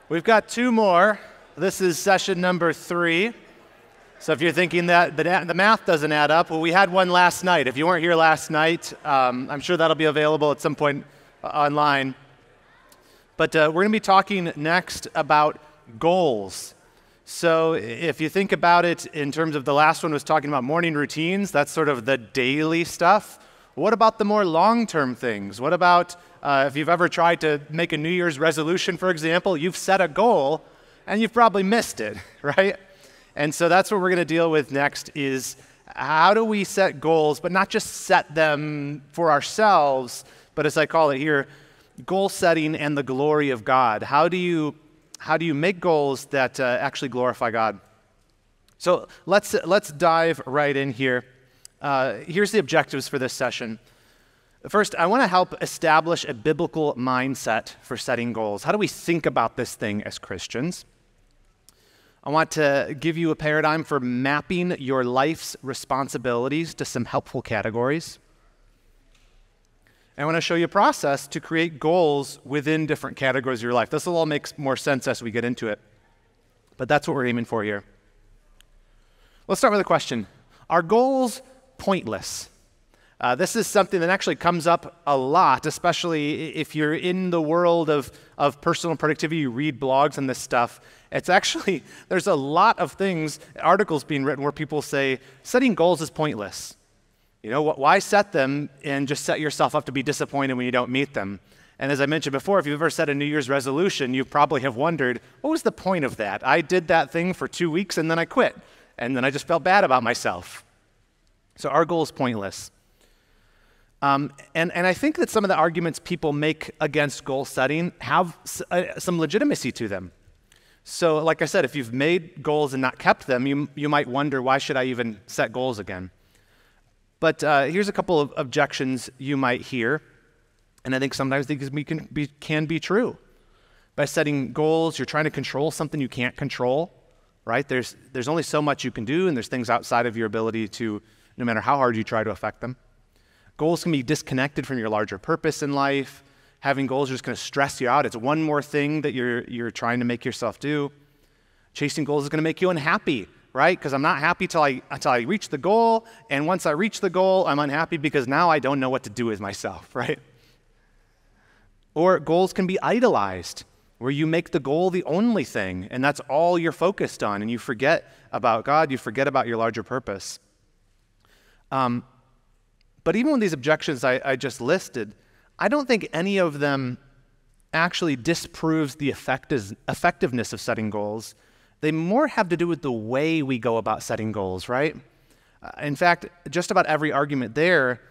We've got two more. This is session number 3. So if you're thinking that the math doesn't add up, well, we had one last night. If you weren't here last night, I'm sure that'll be available at some point online. But we're going to be talking next about goals. So if you think about it in terms of the last one was talking about morning routines, that's sort of the daily stuff. What about the more long-term things? What about if you've ever tried to make a New Year's resolution, for example, you've set a goal and you've probably missed it, right? And so that's what we're going to deal with next is how do we set goals, but not just set them for ourselves, but as I call it here, goal setting and the glory of God. How do you make goals that actually glorify God? So let's dive right in here. Here's the objectives for this session. First, I want to help establish a biblical mindset for setting goals. How do we think about this thing as Christians? I want to give you a paradigm for mapping your life's responsibilities to some helpful categories. I want to show you a process to create goals within different categories of your life. This will all make more sense as we get into it, but that's what we're aiming for here. Let's start with a question. Are goals pointless? This is something that actually comes up a lot, especially if you're in the world of personal productivity, you read blogs and this stuff. It's actually, there's a lot of things, articles being written where people say, setting goals is pointless. You know, why set them and just set yourself up to be disappointed when you don't meet them? And as I mentioned before, if you've ever set a New Year's resolution, you probably have wondered, what was the point of that? I did that thing for 2 weeks and then I quit. And then I just felt bad about myself. So our goal is pointless. And I think that some of the arguments people make against goal setting have some legitimacy to them. So like I said, if you've made goals and not kept them, you might wonder, why should I even set goals again? But here's a couple of objections you might hear, and I think sometimes these can be true. By setting goals, you're trying to control something you can't control, right? There's only so much you can do, and there's things outside of your ability to, no matter how hard you try to affect them. Goals can be disconnected from your larger purpose in life. Having goals are just going to stress you out. It's one more thing that you're trying to make yourself do. Chasing goals is going to make you unhappy, right? Because I'm not happy till I reach the goal, and once I reach the goal, I'm unhappy because now I don't know what to do with myself, right? Or goals can be idolized, where you make the goal the only thing, and that's all you're focused on, and you forget about God, you forget about your larger purpose. But even with these objections I just listed, I don't think any of them actually disproves the effectiveness of setting goals. They more have to do with the way we go about setting goals, right? In fact, just about every argument there,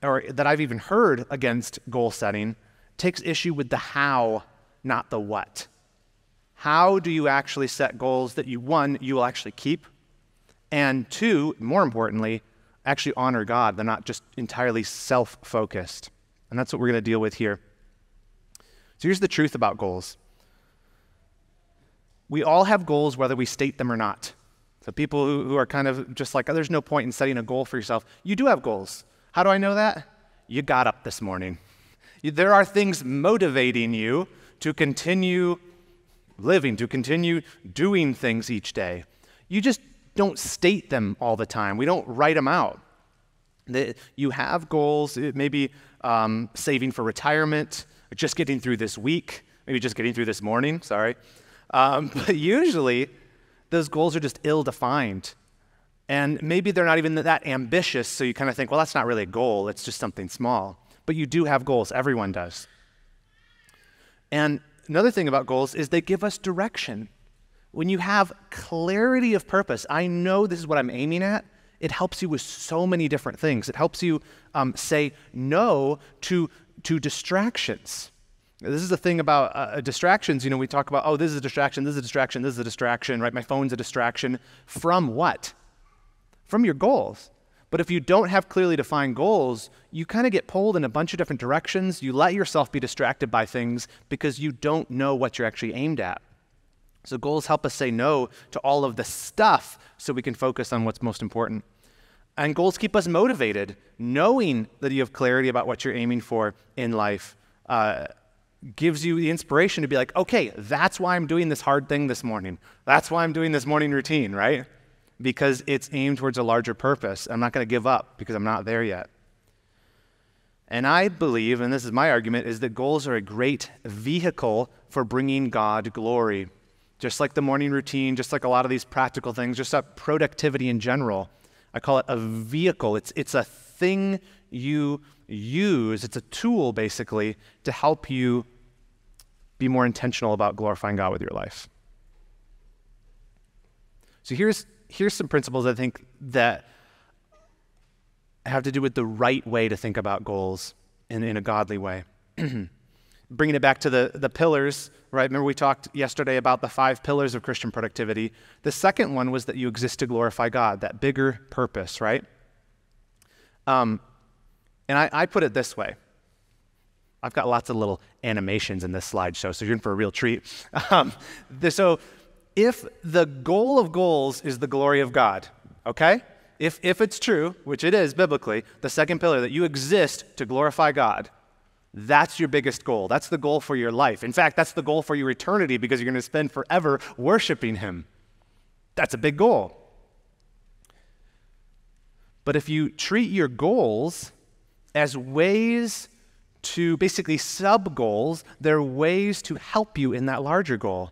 or that I've even heard against goal setting, takes issue with the how, not the what. How do you actually set goals that you will actually keep, and 2, more importantly, actually honor God? They're not just entirely self-focused. And that's what we're going to deal with here. So here's the truth about goals. We all have goals whether we state them or not. So people who are kind of just like, oh, there's no point in setting a goal for yourself. You do have goals. How do I know that? You got up this morning. There are things motivating you to continue living, to continue doing things each day. You just don't state them all the time. We don't write them out. You have goals, maybe saving for retirement, or just getting through this week, maybe just getting through this morning, sorry. But usually, those goals are just ill-defined. And maybe they're not even that ambitious, so you kind of think, well, that's not really a goal, it's just something small. But you do have goals, everyone does. And another thing about goals is they give us direction. When you have clarity of purpose, I know this is what I'm aiming at, it helps you with so many different things. It helps you say no to distractions. This is the thing about distractions. You know, we talk about, oh, this is a distraction, this is a distraction, this is a distraction, right? My phone's a distraction. From what? From your goals. But if you don't have clearly defined goals, you kind of get pulled in a bunch of different directions. You let yourself be distracted by things because you don't know what you're actually aimed at. So goals help us say no to all of the stuff so we can focus on what's most important. And goals keep us motivated, knowing that you have clarity about what you're aiming for in life. gives you the inspiration to be like, okay, that's why I'm doing this hard thing this morning. That's why I'm doing this morning routine, right? Because it's aimed towards a larger purpose. I'm not going to give up because I'm not there yet. And I believe, and this is my argument, is that goals are a great vehicle for bringing God glory. Just like the morning routine, just like a lot of these practical things, just like productivity in general. I call it a vehicle. It's a thing you use. It's a tool, basically, to help you be more intentional about glorifying God with your life. So here's some principles I think that have to do with the right way to think about goals in a godly way. Bringing it back to the pillars, right? Remember we talked yesterday about the 5 pillars of Christian productivity. The second one was that you exist to glorify God, that bigger purpose, right? And I put it this way. I've got lots of little animations in this slideshow, so you're in for a real treat. So if the goal of goals is the glory of God, okay? If it's true, which it is biblically, the second pillar, that you exist to glorify God, that's your biggest goal. That's the goal for your life. In fact, that's the goal for your eternity because you're going to spend forever worshiping Him. That's a big goal. But if you treat your goals as ways to basically sub-goals, they're ways to help you in that larger goal,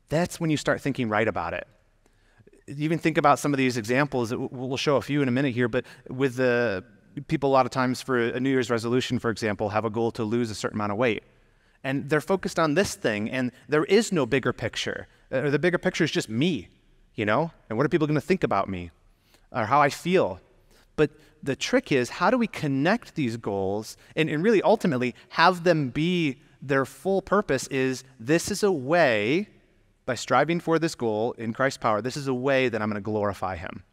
that's when you start thinking right about it. Even think about some of these examples. We'll show a few in a minute here, but with the people a lot of times for a New Year's resolution, for example, have a goal to lose a certain amount of weight. And they're focused on this thing, and there is no bigger picture. The bigger picture is just me, and what are people going to think about me or how I feel? But the trick is, how do we connect these goals and really ultimately have them be their full purpose is, this is a way, by striving for this goal in Christ's power, this is a way that I'm going to glorify Him.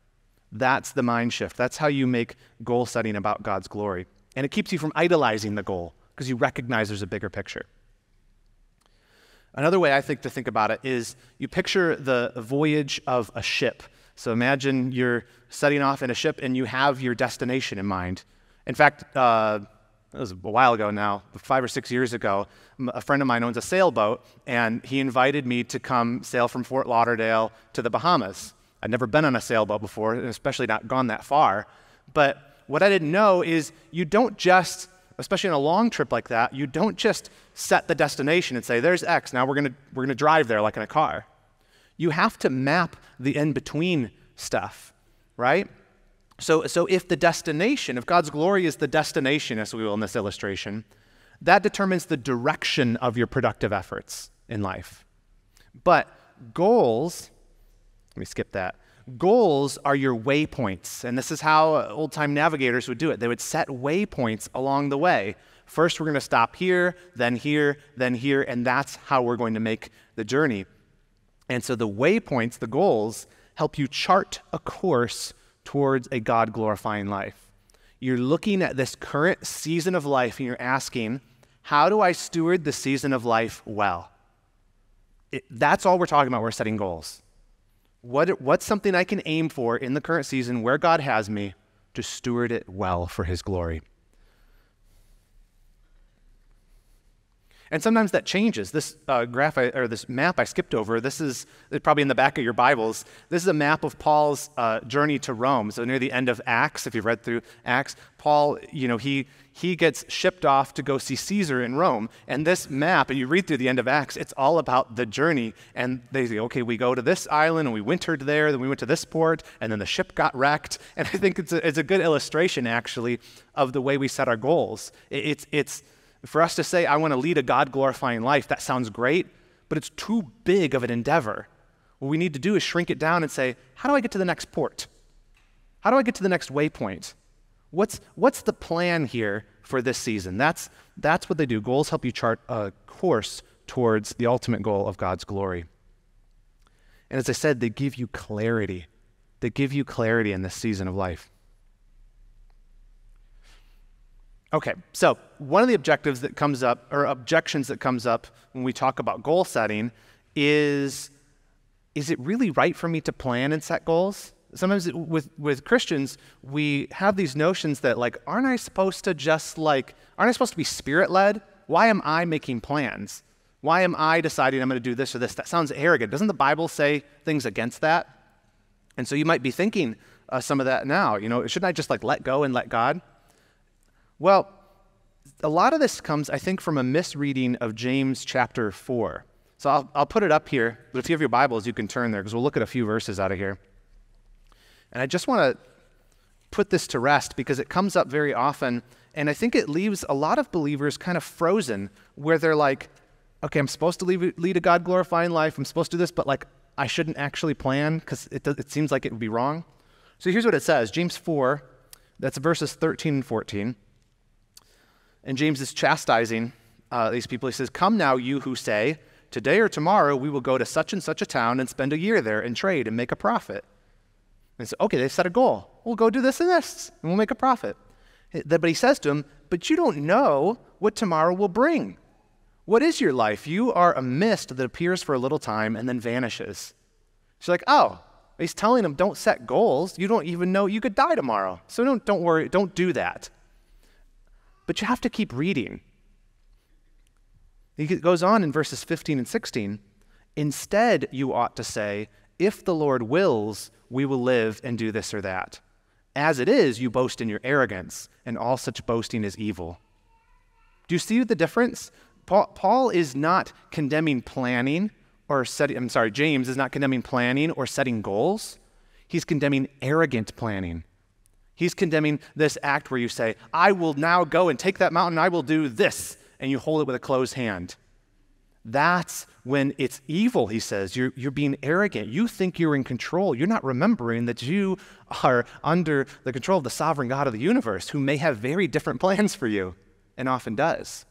That's the mind shift. That's how you make goal setting about God's glory. And it keeps you from idolizing the goal because you recognize there's a bigger picture. Another way I think to think about it is you picture the voyage of a ship. So imagine you're setting off in a ship and you have your destination in mind. In fact, it was a while ago now, 5 or 6 years ago, a friend of mine owns a sailboat, and he invited me to come sail from Fort Lauderdale to the Bahamas. I'd never been on a sailboat before, and especially not gone that far. But what I didn't know is you don't just, especially on a long trip like that, you don't just set the destination and say, there's X, now we're gonna drive there like in a car. You have to map the in-between stuff, right? So if the destination, if God's glory is the destination, as we will in this illustration, that determines the direction of your productive efforts in life. But goals, let me skip that. Goals are your waypoints, and this is how old-time navigators would do it. They would set waypoints along the way. First, we're going to stop here, then here, then here, and that's how we're going to make the journey. And so the waypoints, the goals, help you chart a course towards a God-glorifying life. You're looking at this current season of life, and you're asking, how do I steward the season of life well? That's all we're talking about. We're setting goals. What's something I can aim for in the current season where God has me to steward it well for His glory? And sometimes that changes. This graph or this map I skipped over, this is probably in the back of your Bibles. This is a map of Paul's journey to Rome. So near the end of Acts, if you've read through Acts, Paul, he gets shipped off to go see Caesar in Rome. And this map, and you read through the end of Acts, it's all about the journey. And they say, okay, we go to this island, and we wintered there, then we went to this port, and then the ship got wrecked. And I think it's a good illustration, actually, of the way we set our goals. It's for us to say, I want to lead a God-glorifying life, that sounds great, but it's too big of an endeavor. What we need to do is shrink it down and say, how do I get to the next port? How do I get to the next waypoint? What's the plan here for this season? That's what they do. Goals help you chart a course towards the ultimate goal of God's glory. And as I said, they give you clarity. They give you clarity in this season of life. Okay, so one of the objectives that comes up, or objections that comes up when we talk about goal setting is it really right for me to plan and set goals? Sometimes with Christians, we have these notions that aren't I supposed to be spirit-led why am I making plans? Why am I deciding I'm going to do this or this? That sounds arrogant. Doesn't the Bible say things against that? And so you might be thinking some of that now. Shouldn't I just let go and let God? Well, a lot of this comes, I think, from a misreading of James chapter 4. So I'll put it up here, but if you have your Bibles, you can turn there because we'll look at a few verses out of here. And I just want to put this to rest because it comes up very often, and I think it leaves a lot of believers kind of frozen where they're like, okay, I'm supposed to lead a God-glorifying life, I'm supposed to do this, but I shouldn't actually plan because it seems like it would be wrong. So here's what it says, James 4, that's verses 13 and 14. And James is chastising these people. He says, "Come now, you who say, today or tomorrow we will go to such and such a town and spend a year there and trade and make a profit." And so, okay, they've set a goal. We'll go do this and this, and we'll make a profit. But he says to him, but you don't know what tomorrow will bring. What is your life? You are a mist that appears for a little time and then vanishes. She's like, oh, he's telling him, don't set goals. You don't even know you could die tomorrow. So don't worry, don't do that. But you have to keep reading. He goes on in verses 15 and 16. Instead, you ought to say, if the Lord wills, we will live and do this or that. As it is, you boast in your arrogance, and all such boasting is evil. Do you see the difference? Paul is not condemning planning or James is not condemning planning or setting goals. He's condemning arrogant planning. He's condemning this act where you say, I will now go and take that mountain, I will do this, and you hold it with a closed hand. That's when it's evil, he says. You're being arrogant. You think you're in control. You're not remembering that you are under the control of the sovereign God of the universe who may have very different plans for you and often does.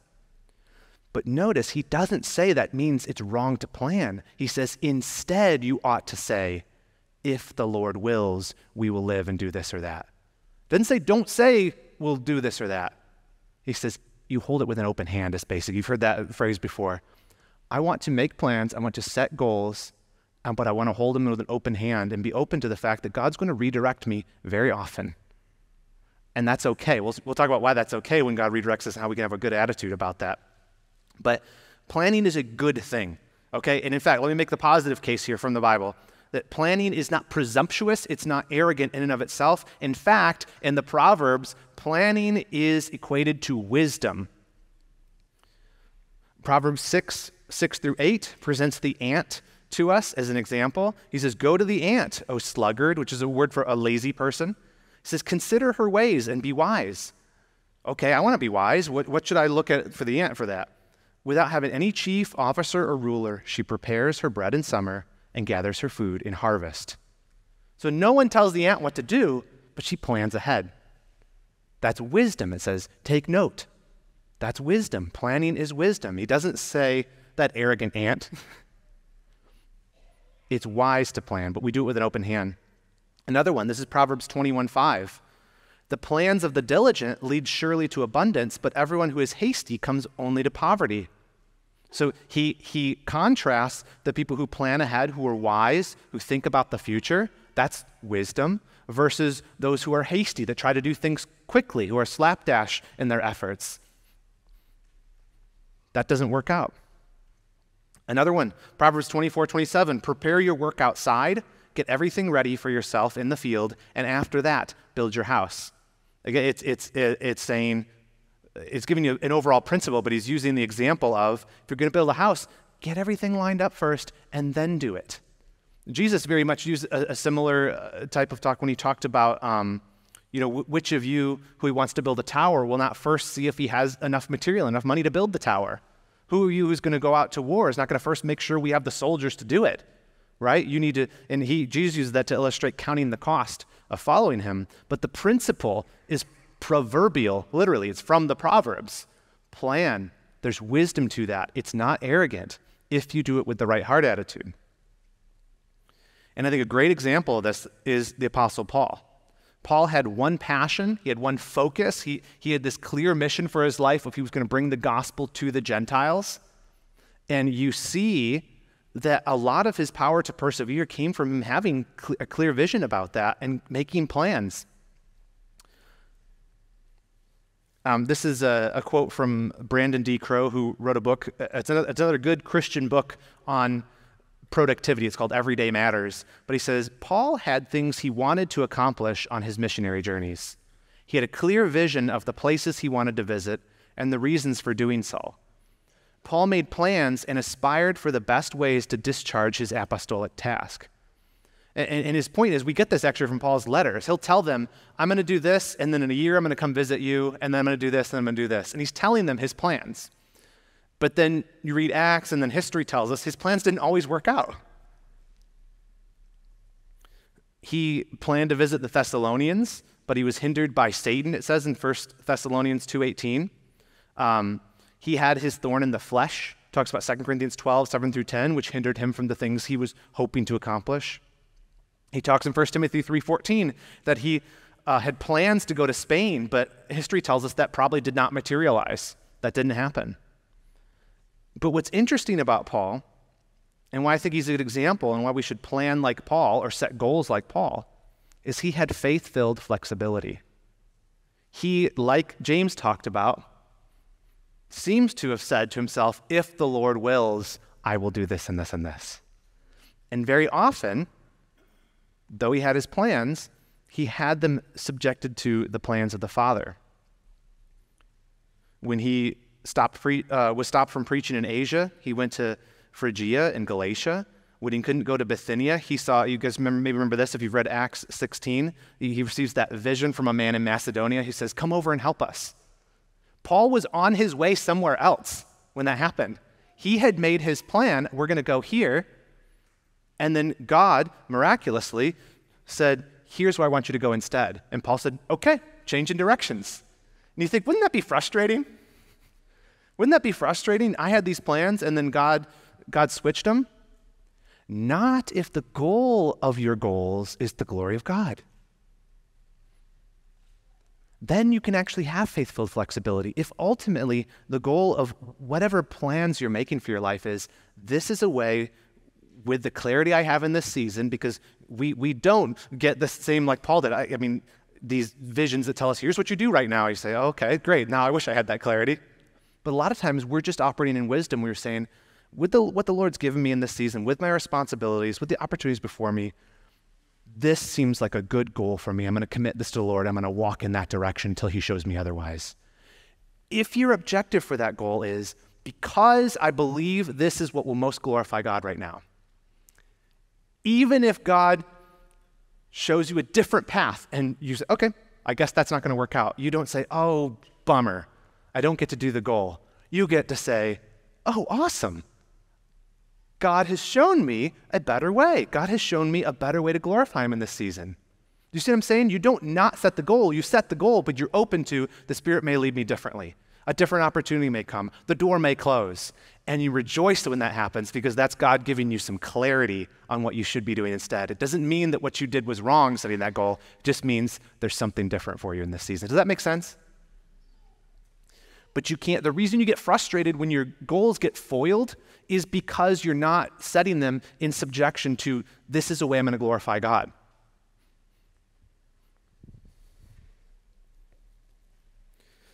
But notice he doesn't say that means it's wrong to plan. He says, instead you ought to say, if the Lord wills, we will live and do this or that. Doesn't say, don't say we'll do this or that. He says, you hold it with an open hand, is basic. You've heard that phrase before. I want to make plans, I want to set goals, but I want to hold them with an open hand and be open to the fact that God's going to redirect me very often. And that's okay. We'll talk about why that's okay when God redirects us and how we can have a good attitude about that. But planning is a good thing, okay? And in fact, let me make the positive case here from the Bible, that planning is not presumptuous, it's not arrogant in and of itself. In fact, in the Proverbs, planning is equated to wisdom. Proverbs 6-8 presents the ant to us as an example. He says, go to the ant, O sluggard, which is a word for a lazy person. He says, consider her ways and be wise. Okay, I want to be wise. What should I look at for the ant for that? Without having any chief, officer, or ruler, she prepares her bread in summer and gathers her food in harvest. So no one tells the ant what to do, but she plans ahead. That's wisdom. It says, take note. That's wisdom. Planning is wisdom. He doesn't say that arrogant ant. It's wise to plan, but we do it with an open hand. Another one, this is Proverbs 21:5. The plans of the diligent lead surely to abundance, but everyone who is hasty comes only to poverty. So he contrasts the people who plan ahead, who are wise, who think about the future, that's wisdom, versus those who are hasty, that try to do things quickly, who are slapdash in their efforts. That doesn't work out. Another one, Proverbs 24:27, prepare your work outside, get everything ready for yourself in the field, and after that, build your house. Again, it's saying, it's giving you an overall principle, but he's using the example of, if you're going to build a house, get everything lined up first and then do it. Jesus very much used a similar type of talk when he talked about, which of you who he wants to build a tower will not first see if he has enough material, enough money to build the tower? Who of you who's going to go out to war is not going to first make sure we have the soldiers to do it, right? You need to, and Jesus uses that to illustrate counting the cost of following him. But the principle is proverbial, literally. It's from the Proverbs. Plan. There's wisdom to that. It's not arrogant if you do it with the right heart attitude. And I think a great example of this is the Apostle Paul. Paul had one passion, he had one focus, he had this clear mission for his life if he was going to bring the gospel to the Gentiles. And you see that a lot of his power to persevere came from him having a clear vision about that and making plans. This is a quote from Brandon D. Crow, who wrote a book. It's another good Christian book on productivity. It's called Everyday Matters. But he says, Paul had things he wanted to accomplish on his missionary journeys. He had a clear vision of the places he wanted to visit and the reasons for doing so. Paul made plans and aspired for the best ways to discharge his apostolic task. And his point is, we get this actually from Paul's letters. He'll tell them, I'm going to do this, and then in a year I'm going to come visit you, and then I'm going to do this, and I'm going to do this. And he's telling them his plans. But then you read Acts, and then history tells us his plans didn't always work out. He planned to visit the Thessalonians, but he was hindered by Satan, it says in 1 Thessalonians 2:18. He had his thorn in the flesh, talks about 2 Corinthians 12, 7 through 10, which hindered him from the things he was hoping to accomplish. He talks in 1 Timothy 3:14 that he had plans to go to Spain, but history tells us that probably did not materialize. That didn't happen. But what's interesting about Paul, and why I think he's a good example and why we should plan like Paul or set goals like Paul, is he had faith-filled flexibility. He, like James talked about, seems to have said to himself, if the Lord wills, I will do this and this and this. And very often, though he had his plans, he had them subjected to the plans of the Father. When he was stopped from preaching in Asia, he went to Phrygia and Galatia. When he couldn't go to Bithynia, he saw, you guys maybe remember this if you've read Acts 16, he receives that vision from a man in Macedonia. He says, come over and help us. Paul was on his way somewhere else when that happened. He had made his plan, we're going to go here, and then God, miraculously, said, here's where I want you to go instead. And Paul said, okay, changing directions. And you think, wouldn't that be frustrating? Wouldn't that be frustrating? I had these plans, and then God switched them. Not if the goal of your goals is the glory of God. Then you can actually have faith-filled flexibility. If ultimately the goal of whatever plans you're making for your life is, this is a way with the clarity I have in this season, because we don't get the same like Paul did. I mean, these visions that tell us, here's what you do right now. You say, oh, okay, great. Now I wish I had that clarity. But a lot of times we're just operating in wisdom. We're saying, with what the Lord's given me in this season, with my responsibilities, with the opportunities before me, this seems like a good goal for me. I'm going to commit this to the Lord. I'm going to walk in that direction until he shows me otherwise. If your objective for that goal is, because I believe this is what will most glorify God right now, even if God shows you a different path and you say, okay, I guess that's not going to work out. You don't say, oh, bummer, I don't get to do the goal. You get to say, oh, awesome. God has shown me a better way. God has shown me a better way to glorify him in this season. Do you see what I'm saying? You don't not set the goal. You set the goal, but you're open to the Spirit may lead me differently. A different opportunity may come. The door may close. And you rejoice when that happens, because that's God giving you some clarity on what you should be doing instead. It doesn't mean that what you did was wrong setting that goal. It just means there's something different for you in this season. Does that make sense? But you can't, the reason you get frustrated when your goals get foiled is because you're not setting them in subjection to, this is a way I'm going to glorify God.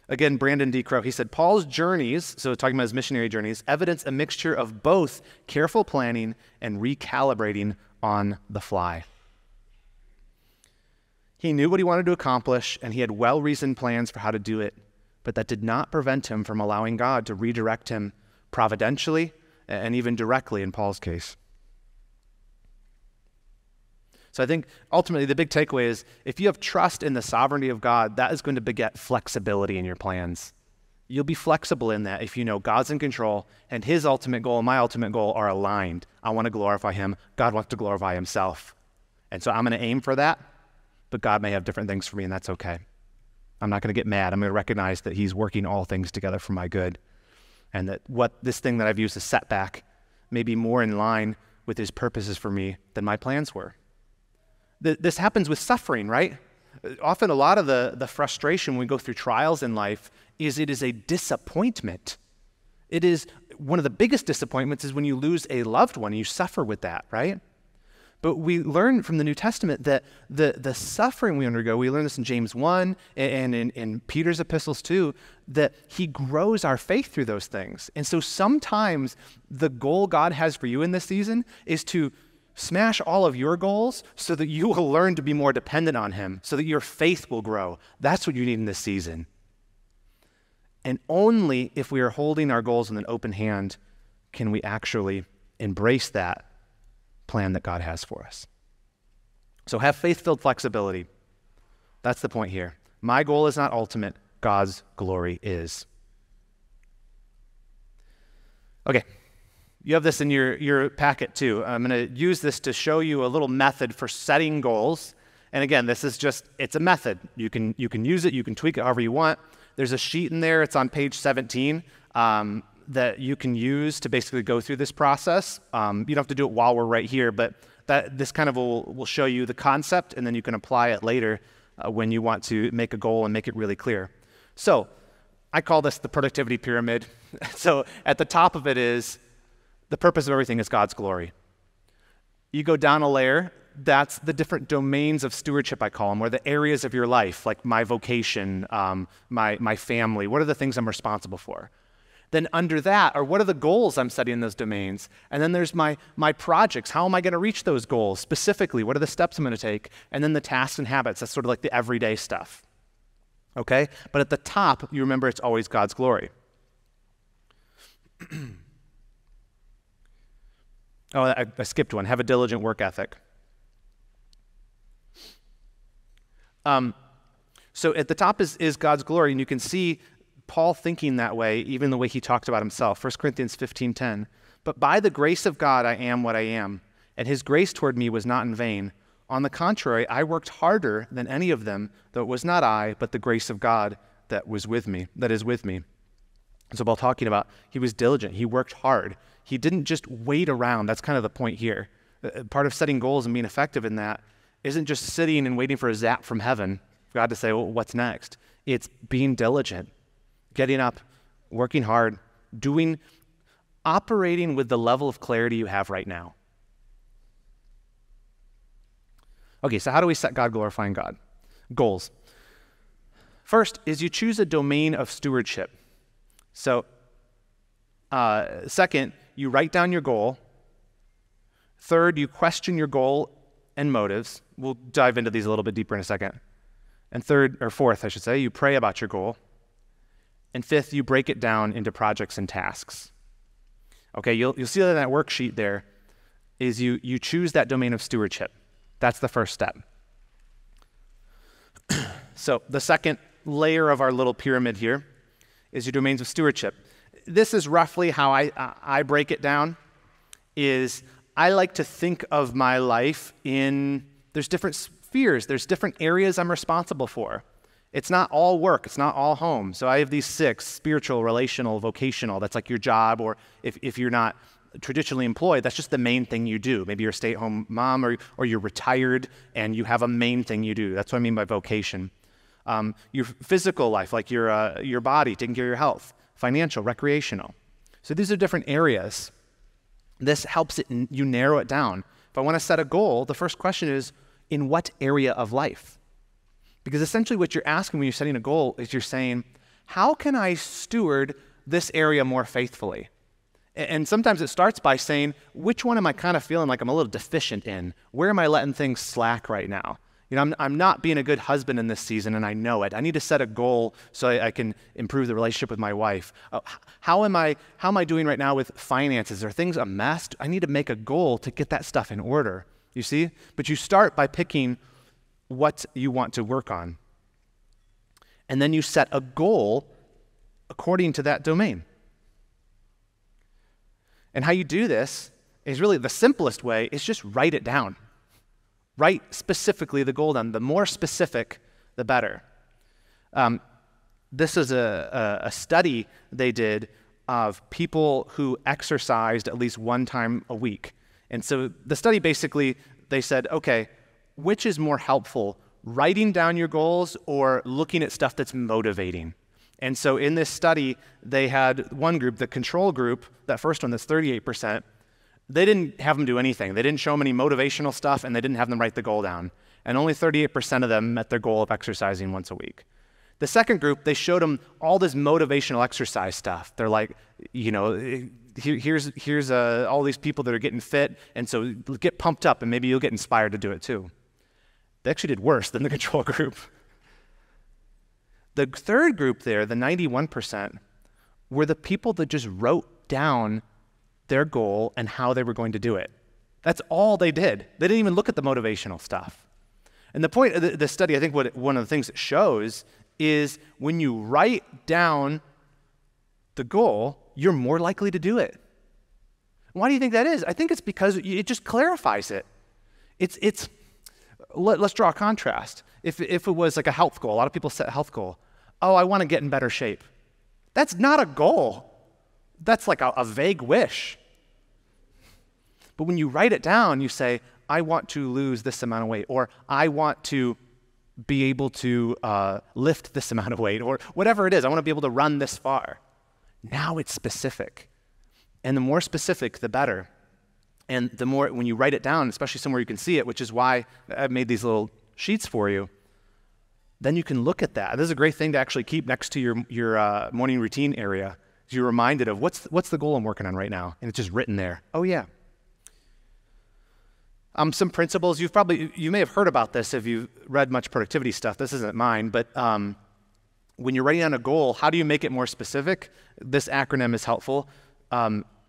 Again, Brandon D. Crow, he said, Paul's journeys, so talking about his missionary journeys, evidence a mixture of both careful planning and recalibrating on the fly. He knew what he wanted to accomplish, and he had well-reasoned plans for how to do it, but that did not prevent him from allowing God to redirect him providentially and even directly in Paul's case. So I think ultimately the big takeaway is, if you have trust in the sovereignty of God, that is going to beget flexibility in your plans. You'll be flexible in that if you know God's in control and his ultimate goal and my ultimate goal are aligned. I want to glorify him. God wants to glorify himself. And so I'm going to aim for that, but God may have different things for me, and that's okay. I'm not going to get mad. I'm going to recognize that he's working all things together for my good, and that what this thing that I've used as setback may be more in line with his purposes for me than my plans were. This happens with suffering, right? Often a lot of the frustration when we go through trials in life is it is a disappointment. It is one of the biggest disappointments is when you lose a loved one and you suffer with that, right? But we learn from the New Testament that the suffering we undergo, we learn this in James 1 and in Peter's epistles too, that he grows our faith through those things. And so sometimes the goal God has for you in this season is to smash all of your goals so that you will learn to be more dependent on him, so that your faith will grow. That's what you need in this season. And only if we are holding our goals with an open hand can we actually embrace that plan that God has for us. So have faith-filled flexibility. That's the point here. My goal is not ultimate. God's glory is. Okay. You have this in your packet too. I'm going to use this to show you a little method for setting goals. And again, this is just, it's a method. You can use it, you can tweak it however you want. There's a sheet in there, it's on page 17, that you can use to basically go through this process. You don't have to do it while we're right here, but this kind of will show you the concept, and then you can apply it later when you want to make a goal and make it really clear. So I call this the productivity pyramid. So at the top of it is, the purpose of everything is God's glory. You go down a layer, that's the different domains of stewardship, I call them, or the areas of your life, like my vocation, my family. What are the things I'm responsible for? Then under that, or what are the goals I'm setting in those domains? And then there's my projects. How am I going to reach those goals? Specifically, what are the steps I'm going to take? And then the tasks and habits. That's sort of like the everyday stuff. Okay? But at the top, you remember it's always God's glory. Oh, I skipped one. Have a diligent work ethic. So at the top is God's glory, and you can see Paul thinking that way, even the way he talked about himself. 1 Corinthians 15:10. But by the grace of God I am what I am, and his grace toward me was not in vain. On the contrary, I worked harder than any of them, though it was not I, but the grace of God that is with me. So Paul talking about, he was diligent, he worked hard. He didn't just wait around. That's kind of the point here. Part of setting goals and being effective in that isn't just sitting and waiting for a zap from heaven, for God to say, well, what's next? It's being diligent, getting up, working hard, operating with the level of clarity you have right now. Okay, so how do we set God-glorifying God? Goals. First is you choose a domain of stewardship. So, second, you write down your goal. Third, you question your goal and motives. We'll dive into these a little bit deeper in a second. And fourth, I should say, you pray about your goal. And fifth, you break it down into projects and tasks. Okay, you'll see that in that worksheet there is you choose that domain of stewardship. That's the first step. So the second layer of our little pyramid here is your domains of stewardship. This is roughly how I break it down, is I like to think of my life there's different spheres, there's different areas I'm responsible for. It's not all work, it's not all home. So I have these 6, spiritual, relational, vocational, that's like your job, or if you're not traditionally employed, that's just the main thing you do. Maybe you're a stay-at-home mom or you're retired and you have a main thing you do. That's what I mean by vocation. Your physical life, like your body, taking care of your health. Financial, recreational. So these are different areas. This helps you narrow it down. If I want to set a goal, the first question is, in what area of life? Because essentially what you're asking when you're setting a goal is you're saying, how can I steward this area more faithfully? And sometimes it starts by saying, which one am I kind of feeling like I'm a little deficient in? Where am I letting things slack right now? You know, I'm not being a good husband in this season, and I know it. I need to set a goal so I can improve the relationship with my wife. How am I doing right now with finances? Are things a mess? I need to make a goal to get that stuff in order. You see? But you start by picking what you want to work on. And then you set a goal according to that domain. And how you do this is really the simplest way is just write it down. Write specifically the goal down. The more specific, the better. This is a study they did of people who exercised at least one time a week. And so the study basically, they said, okay, which is more helpful, writing down your goals or looking at stuff that's motivating? And so in this study, they had one group, the control group, that first one, that's 38%, They didn't have them do anything. They didn't show them any motivational stuff, and they didn't have them write the goal down. And only 38% of them met their goal of exercising once a week. The second group, they showed them all this motivational exercise stuff. They're like, here's all these people that are getting fit, and so get pumped up, and maybe you'll get inspired to do it too. They actually did worse than the control group. The third group there, the 91%, were the people that just wrote down their goal and how they were going to do it. That's all they did. They didn't even look at the motivational stuff. And the point of the study, I think one of the things it shows is when you write down the goal, you're more likely to do it. Why do you think that is? I think it's because it just clarifies it. Let's draw a contrast. If it was like a health goal, a lot of people set a health goal. Oh, I want to get in better shape. That's not a goal. That's like a vague wish. But when you write it down, you say, I want to lose this amount of weight, or I want to be able to lift this amount of weight, or whatever it is. I want to be able to run this far. Now it's specific. And the more specific, the better. And the more, when you write it down, especially somewhere you can see it, which is why I've made these little sheets for you, then you can look at that. This is a great thing to actually keep next to your morning routine area. You're reminded of what's the goal I'm working on right now, and it's just written there. Oh yeah. Some principles you may have heard about this if you've read much productivity stuff. This isn't mine, but when you're writing down a goal, how do you make it more specific? This acronym is helpful.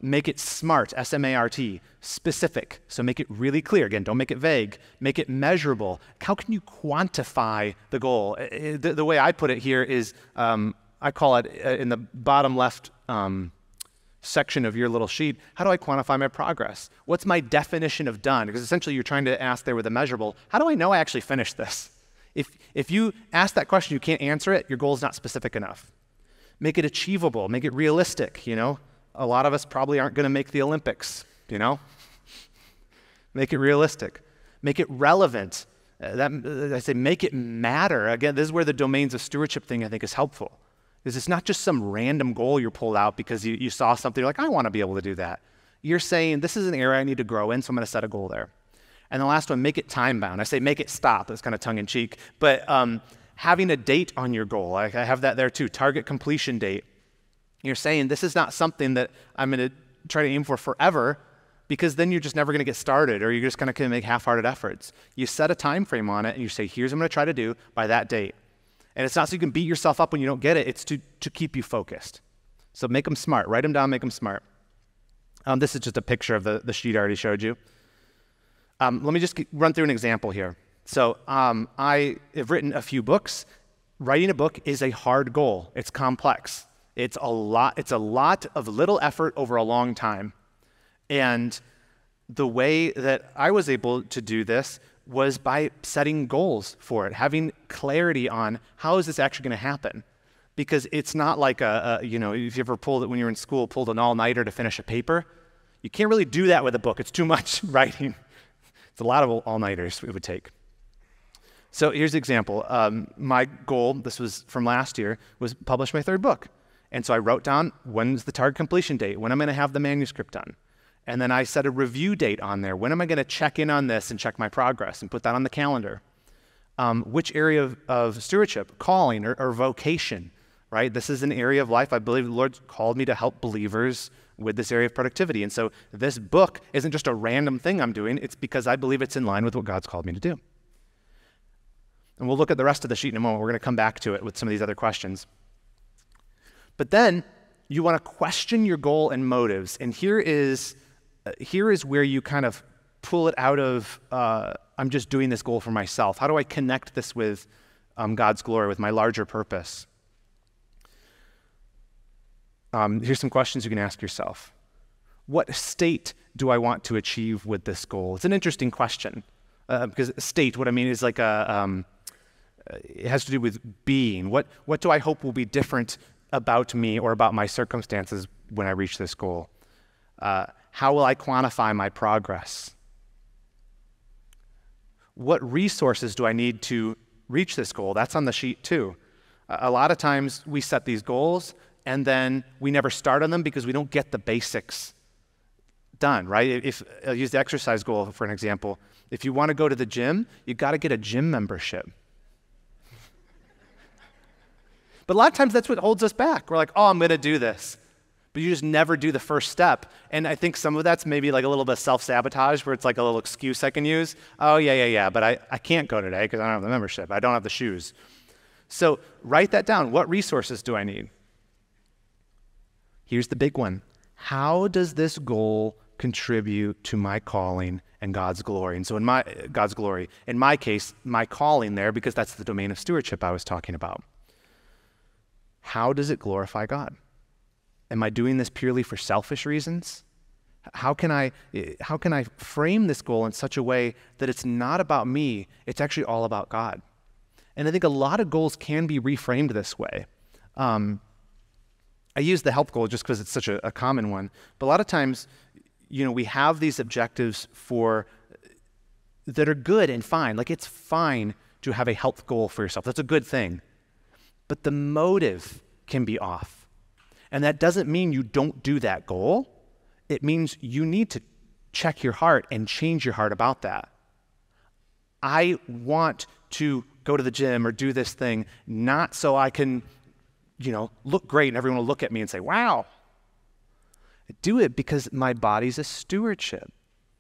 Make it SMART, S-M-A-R-T, specific. So make it really clear. Again, don't make it vague. Make it measurable. How can you quantify the goal? The way I put it here is, I call it in the bottom left section of your little sheet, how do I quantify my progress? What's my definition of done? Because essentially you're trying to ask there with a measurable, how do I know I actually finished this? If you ask that question, you can't answer it, your goal is not specific enough. Make it achievable, make it realistic, A lot of us probably aren't going to make the Olympics, Make it realistic. Make it relevant. I say make it matter. Again, this is where the domains of stewardship thing I think is helpful. Because it's not just some random goal you're pulled out because you saw something, you're like, I want to be able to do that. You're saying, this is an area I need to grow in, so I'm going to set a goal there. And the last one, make it time-bound. I say make it stop. That's kind of tongue-in-cheek. But having a date on your goal, I have that there too, target completion date. You're saying, this is not something that I'm going to try to aim for forever, because then you're just never going to get started, or you're just going to make half-hearted efforts. You set a time frame on it, and you say, here's what I'm going to try to do by that date. And it's not so you can beat yourself up when you don't get it. It's to keep you focused. So make them smart. Write them down, make them smart. This is just a picture of the sheet I already showed you. Let me just run through an example here. So I have written a few books. Writing a book is a hard goal. It's complex. It's a lot of little effort over a long time. And the way that I was able to do this was by setting goals for it, having clarity on how is this actually going to happen. Because it's not like if you ever pulled it when you were in school, pulled an all-nighter to finish a paper. You can't really do that with a book. It's too much writing. It's a lot of all-nighters it would take. So here's an example. My goal, this was from last year, was publish my third book. And so I wrote down when's the target completion date, when I'm going to have the manuscript done. And then I set a review date on there. When am I going to check in on this and check my progress and put that on the calendar? Which area of stewardship, calling or vocation, right? This is an area of life I believe the Lord called me to help believers with this area of productivity. And so this book isn't just a random thing I'm doing. It's because I believe it's in line with what God's called me to do. And we'll look at the rest of the sheet in a moment. We're going to come back to it with some of these other questions. But then you want to question your goal and motives. And here is where you kind of pull it out of, I'm just doing this goal for myself. How do I connect this with God's glory, with my larger purpose? Here's some questions you can ask yourself. What state do I want to achieve with this goal? It's an interesting question, because state, what I mean is like it has to do with being. What do I hope will be different about me or about my circumstances when I reach this goal? How will I quantify my progress? What resources do I need to reach this goal? That's on the sheet too. A lot of times we set these goals and then we never start on them because we don't get the basics done, right? If I'll use the exercise goal for an example. If you want to go to the gym, you got to get a gym membership. But a lot of times that's what holds us back. We're like, oh, I'm going to do this. But you just never do the first step. And I think some of that's maybe like a little bit of self-sabotage where it's like a little excuse I can use. Oh, yeah, but I can't go today because I don't have the membership. I don't have the shoes. So write that down. What resources do I need? Here's the big one. How does this goal contribute to my calling and God's glory? And so in my case, my calling there, because that's the domain of stewardship I was talking about. How does it glorify God? Am I doing this purely for selfish reasons? How can I frame this goal in such a way that it's not about me, it's actually all about God? And I think a lot of goals can be reframed this way. I use the health goal just because it's such a common one, but a lot of times, we have these objectives that are good and fine. Like, it's fine to have a health goal for yourself. That's a good thing. But the motive can be off. And that doesn't mean you don't do that goal. It means you need to check your heart and change your heart about that. I want to go to the gym or do this thing, not so I can, look great and everyone will look at me and say, wow. I do it because my body's a stewardship.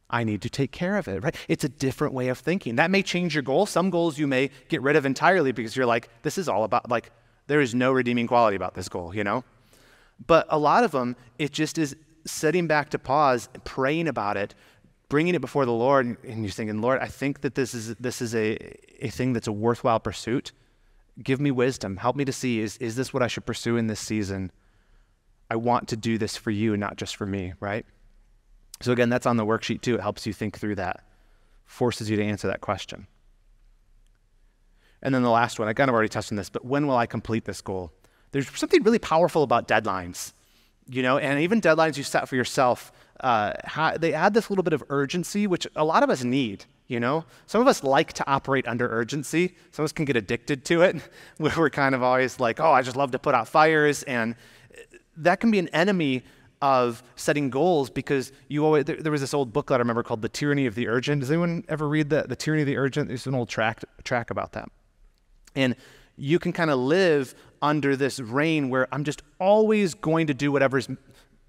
I need to take care of it, right? It's a different way of thinking. That may change your goal. Some goals you may get rid of entirely because you're like, this is all about, there is no redeeming quality about this goal, But a lot of them, it just is sitting back to pause, praying about it, bringing it before the Lord, and you're thinking, Lord, I think that this is a thing that's a worthwhile pursuit. Give me wisdom. Help me to see, is this what I should pursue in this season? I want to do this for you, not just for me, right? So again, that's on the worksheet too. It helps you think through that, forces you to answer that question. And then the last one, I kind of already touched on this, but when will I complete this goal? There's something really powerful about deadlines, and even deadlines you set for yourself, they add this little bit of urgency, which a lot of us need, Some of us like to operate under urgency. Some of us can get addicted to it, where we're kind of always like, oh, I just love to put out fires, and that can be an enemy of setting goals because there was this old booklet I remember called The Tyranny of the Urgent. Does anyone ever read The Tyranny of the Urgent? There's an old track about that. And you can kind of live under this reign where I'm just always going to do whatever's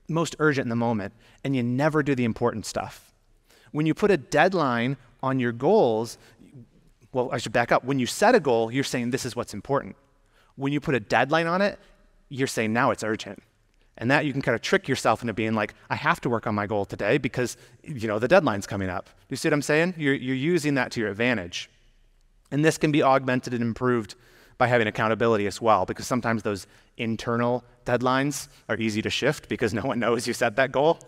most urgent in the moment, and you never do the important stuff. When you put a deadline on your goals, well, I should back up. When you set a goal, you're saying this is what's important. When you put a deadline on it, you're saying now it's urgent. And that you can kind of trick yourself into being like, I have to work on my goal today because, the deadline's coming up. Do you see what I'm saying? You're using that to your advantage. And this can be augmented and improved by having accountability as well, because sometimes those internal deadlines are easy to shift because no one knows you set that goal.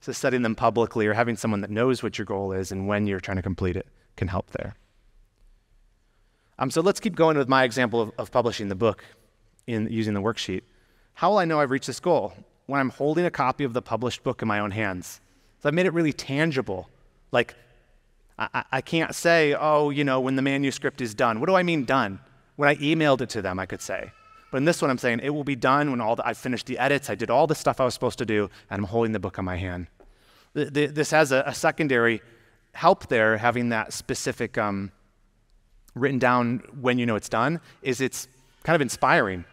So setting them publicly or having someone that knows what your goal is and when you're trying to complete it can help there. So let's keep going with my example of publishing the book in using the worksheet. How will I know I've reached this goal? When I'm holding a copy of the published book in my own hands. So I've made it really tangible. Like, I can't say, when the manuscript is done. What do I mean done? When I emailed it to them, I could say. But in this one, I'm saying it will be done when I finished the edits, I did all the stuff I was supposed to do, and I'm holding the book in my hand. This has a secondary help there, having that specific written down when you know it's done, is it's kind of inspiring.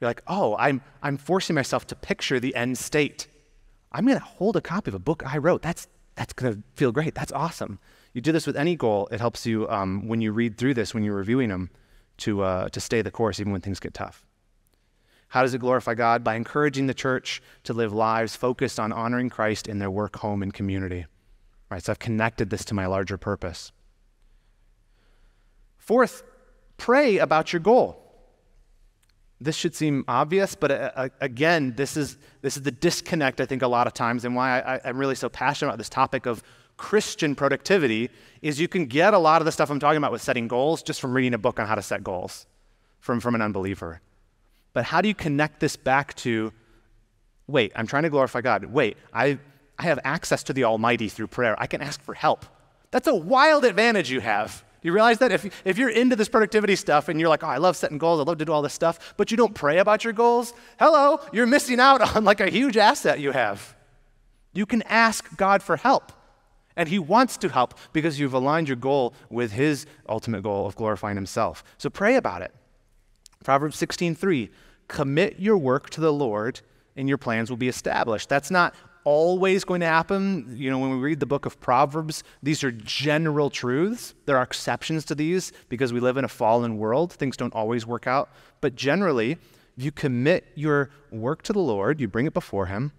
You're like, oh, I'm forcing myself to picture the end state. I'm going to hold a copy of a book I wrote. That's going to feel great. That's awesome. You do this with any goal. It helps you when you read through this, when you're reviewing them, to stay the course even when things get tough. How does it glorify God? By encouraging the church to live lives focused on honoring Christ in their work, home, and community. Right, so I've connected this to my larger purpose. Fourth, pray about your goal. This should seem obvious, but again, this is the disconnect, I think, a lot of times, and why I'm really so passionate about this topic of Christian productivity is you can get a lot of the stuff I'm talking about with setting goals just from reading a book on how to set goals from an unbeliever. But how do you connect this back to, wait, I'm trying to glorify God. Wait, I have access to the Almighty through prayer. I can ask for help. That's a wild advantage you have. You realize that if you're into this productivity stuff and you're like, oh, I love setting goals, I love to do all this stuff, but you don't pray about your goals, hello, you're missing out on like a huge asset you have. You can ask God for help. And he wants to help because you've aligned your goal with his ultimate goal of glorifying himself. So pray about it. Proverbs 16:3, commit your work to the Lord and your plans will be established. That's not always going to happen. When we read the book of Proverbs, these are general truths. There are exceptions to these because we live in a fallen world. Things don't always work out. But generally, if you commit your work to the Lord, you bring it before him,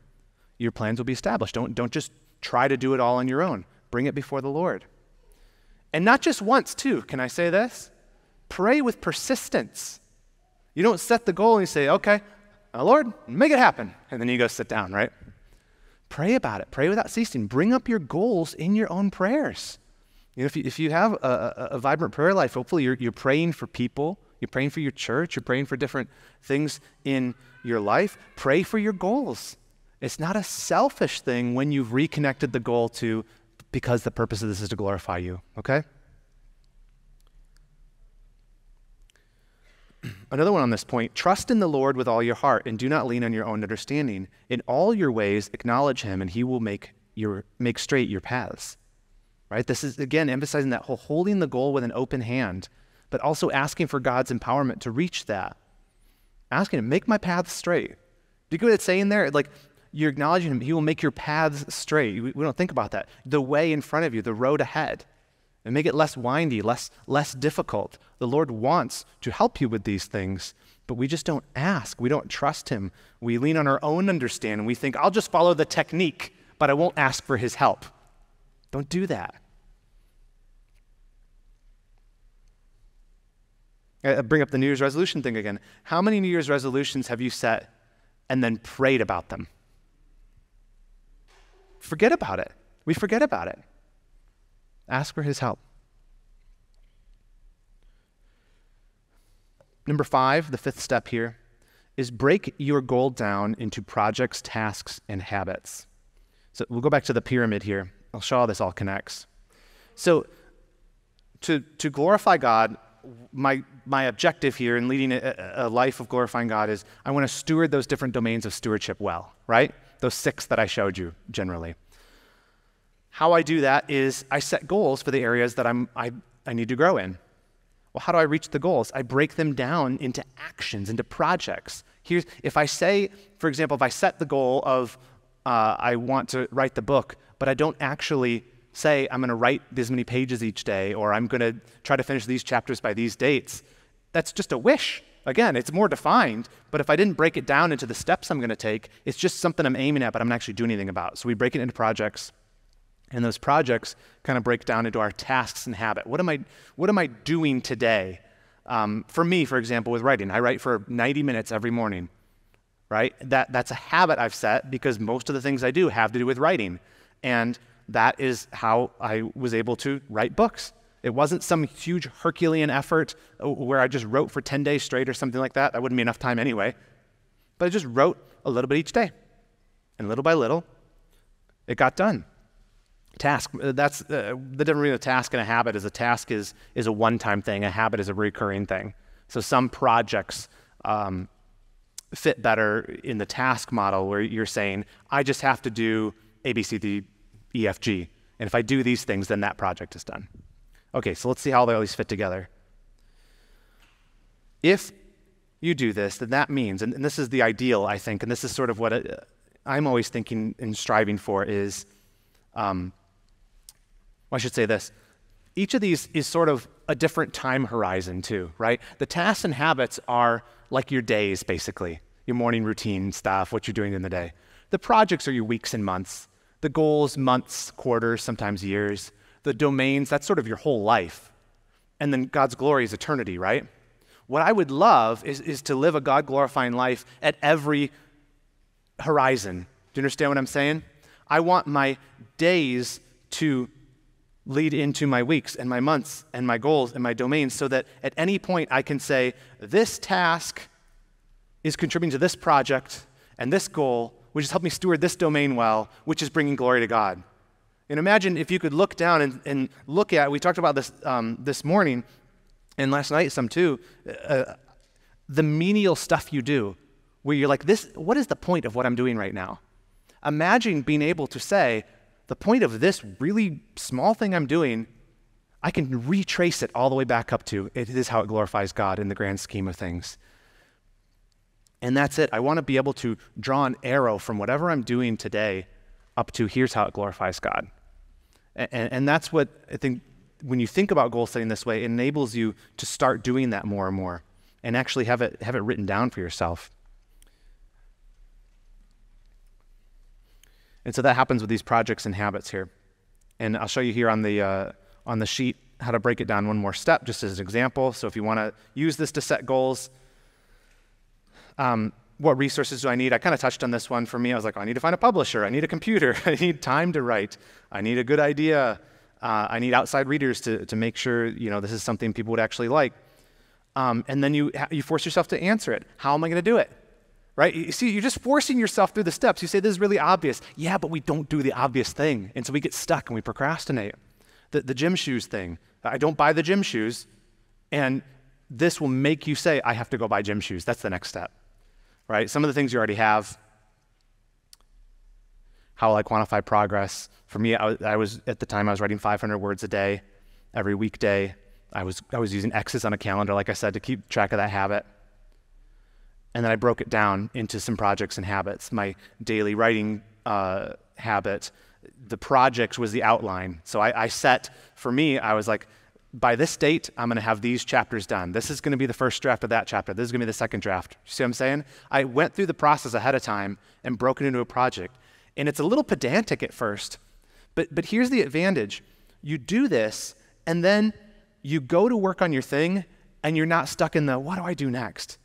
your plans will be established. Don't just try to do it all on your own. Bring it before the Lord. And not just once, too. Can I say this? Pray with persistence. You don't set the goal and you say, okay, Lord, make it happen. And then you go sit down, right? Pray about it. Pray without ceasing. Bring up your goals in your own prayers. If you have a vibrant prayer life, hopefully you're praying for people. You're praying for your church. You're praying for different things in your life. Pray for your goals. It's not a selfish thing when you've reconnected the goal to because the purpose of this is to glorify you, okay? Another one on this point, trust in the Lord with all your heart and do not lean on your own understanding. In all your ways, acknowledge him and he will make straight your paths, right? This is, again, emphasizing that whole holding the goal with an open hand, but also asking for God's empowerment to reach that. Asking him, make my paths straight. Do you get what it's saying there? Like, you're acknowledging him, he will make your paths straight. We don't think about that. The way in front of you, the road ahead. And make it less windy, less difficult. The Lord wants to help you with these things, but we just don't ask. We don't trust him. We lean on our own understanding. We think, I'll just follow the technique, but I won't ask for his help. Don't do that. I bring up the New Year's resolution thing again. How many New Year's resolutions have you set and then prayed about them? Forget about it. We forget about it. Ask for his help. Number 5, the 5th step here, is break your goal down into projects, tasks, and habits. So we'll go back to the pyramid here. I'll show how this all connects. So to glorify God, my objective here in leading a life of glorifying God is I want to steward those different domains of stewardship well, right? Those 6 that I showed you generally. How I do that is I set goals for the areas that I need to grow in. Well, how do I reach the goals? I break them down into actions, into projects. If I say, for example, if I set the goal of I want to write the book, but I don't actually say I'm going to write this many pages each day, or I'm going to try to finish these chapters by these dates, that's just a wish. Again, it's more defined, but if I didn't break it down into the steps I'm going to take, it's just something I'm aiming at, but I'm not actually doing anything about. So we break it into projects. And those projects kind of break down into our tasks and habit. What am I doing today? For me, for example, with writing, I write for 90 minutes every morning, right? That's a habit I've set because most of the things I do have to do with writing. And that is how I was able to write books. It wasn't some huge Herculean effort where I just wrote for 10 days straight or something like that. That wouldn't be enough time anyway. But I just wrote a little bit each day. And little by little, it got done. Task, that's the difference between a task and a habit is a task is a one-time thing, a habit is a recurring thing. So some projects fit better in the task model where you're saying, I just have to do A, B, C, D, E, F, G. And if I do these things, then that project is done. Okay, so let's see how they all these fit together. If you do this, then that means, and this is the ideal, I think, and this is sort of what I'm always thinking and striving for is, I should say this. Each of these is sort of a different time horizon too, right? The tasks and habits are like your days, basically, your morning routine stuff, what you're doing in the day. The projects are your weeks and months. The goals, months, quarters, sometimes years. The domains, that's sort of your whole life. And then God's glory is eternity, right? What I would love is to live a God-glorifying life at every horizon. Do you understand what I'm saying? I want my days to lead into my weeks and my months and my goals and my domains so that at any point I can say, this task is contributing to this project and this goal, which has helped me steward this domain well, which is bringing glory to God. And imagine if you could look down and look at, we talked about this this morning and last night some too, the menial stuff you do where you're like, what is the point of what I'm doing right now? Imagine being able to say, the point of this really small thing I'm doing, I can retrace it all the way back up to, it is how it glorifies God in the grand scheme of things. And that's it. I want to be able to draw an arrow from whatever I'm doing today up to here's how it glorifies God. And that's what I think, when you think about goal setting this way, it enables you to start doing that more and more and actually have it written down for yourself. And so that happens with these projects and habits here. And I'll show you here on the sheet how to break it down one more step, just as an example. So if you want to use this to set goals, what resources do I need? I kind of touched on this one for me. I was like, I need to find a publisher. I need a computer. I need time to write. I need a good idea. I need outside readers to make sure, this is something people would actually like. And then you force yourself to answer it. How am I going to do it? Right? You see, you're just forcing yourself through the steps. You say, this is really obvious. Yeah, but we don't do the obvious thing. And so we get stuck and we procrastinate. The gym shoes thing. I don't buy the gym shoes. And this will make you say, I have to go buy gym shoes. That's the next step. Right? Some of the things you already have. How will I quantify progress? For me, I was at the time I was writing 500 words a day, every weekday. I was using X's on a calendar, like I said, to keep track of that habit. And then I broke it down into some projects and habits. My daily writing habit, the project was the outline. So I set, for me, I was like, by this date, I'm going to have these chapters done. This is going to be the first draft of that chapter. This is going to be the second draft. You see what I'm saying? I went through the process ahead of time and broke it into a project. And it's a little pedantic at first, but here's the advantage. You do this, and then you go to work on your thing, and you're not stuck in the, what do I do next?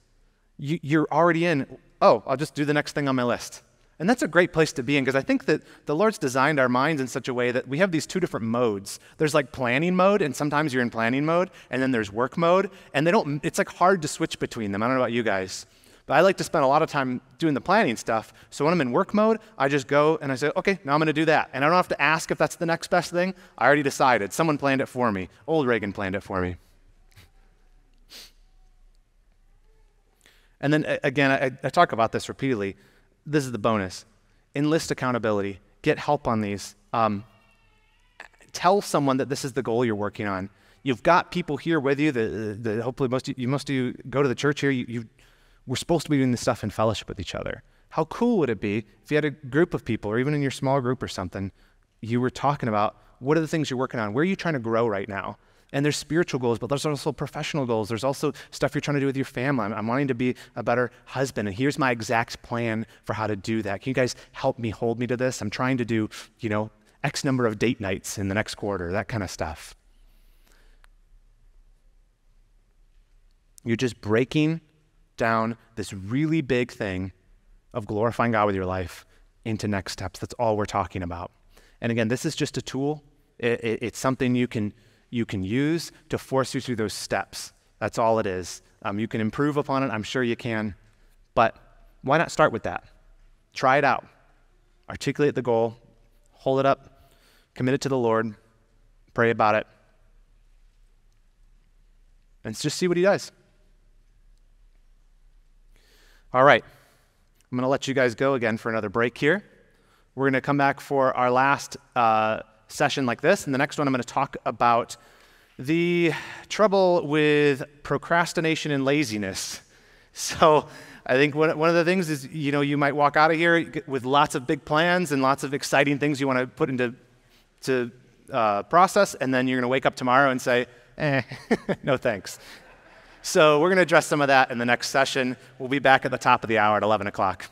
You're already in, I'll just do the next thing on my list. And that's a great place to be in, because I think that the Lord's designed our minds in such a way that we have these two different modes. There's like planning mode, and sometimes you're in planning mode, and then there's work mode, and it's like hard to switch between them. I don't know about you guys, but I like to spend a lot of time doing the planning stuff. So when I'm in work mode, I just go and I say, okay, now I'm going to do that. And I don't have to ask if that's the next best thing. I already decided. Someone planned it for me. Old Reagan planned it for me. And then again, I talk about this repeatedly. This is the bonus. Enlist accountability. Get help on these. Tell someone that this is the goal you're working on. You've got people here with you. Hopefully most of you go to the church here. We're supposed to be doing this stuff in fellowship with each other. How cool would it be if you had a group of people, or even in your small group or something, you were talking about what are the things you're working on? Where are you trying to grow right now? And there's spiritual goals, but there's also professional goals. There's also stuff you're trying to do with your family. I'm wanting to be a better husband, and here's my exact plan for how to do that. Can you guys help me, hold me to this? I'm trying to do, X number of date nights in the next quarter, that kind of stuff. You're just breaking down this really big thing of glorifying God with your life into next steps. That's all we're talking about. And again, this is just a tool. It's something you can use to force you through those steps. That's all it is. You can improve upon it. I'm sure you can. But why not start with that? Try it out. Articulate the goal. Hold it up. Commit it to the Lord. Pray about it. And just see what he does. All right. I'm going to let you guys go again for another break here. We're going to come back for our last session like this. And the next one, I'm going to talk about the trouble with procrastination and laziness. So I think one of the things is, you might walk out of here with lots of big plans and lots of exciting things you want to put into process, and then you're going to wake up tomorrow and say, no thanks. So we're going to address some of that in the next session. We'll be back at the top of the hour at 11 o'clock.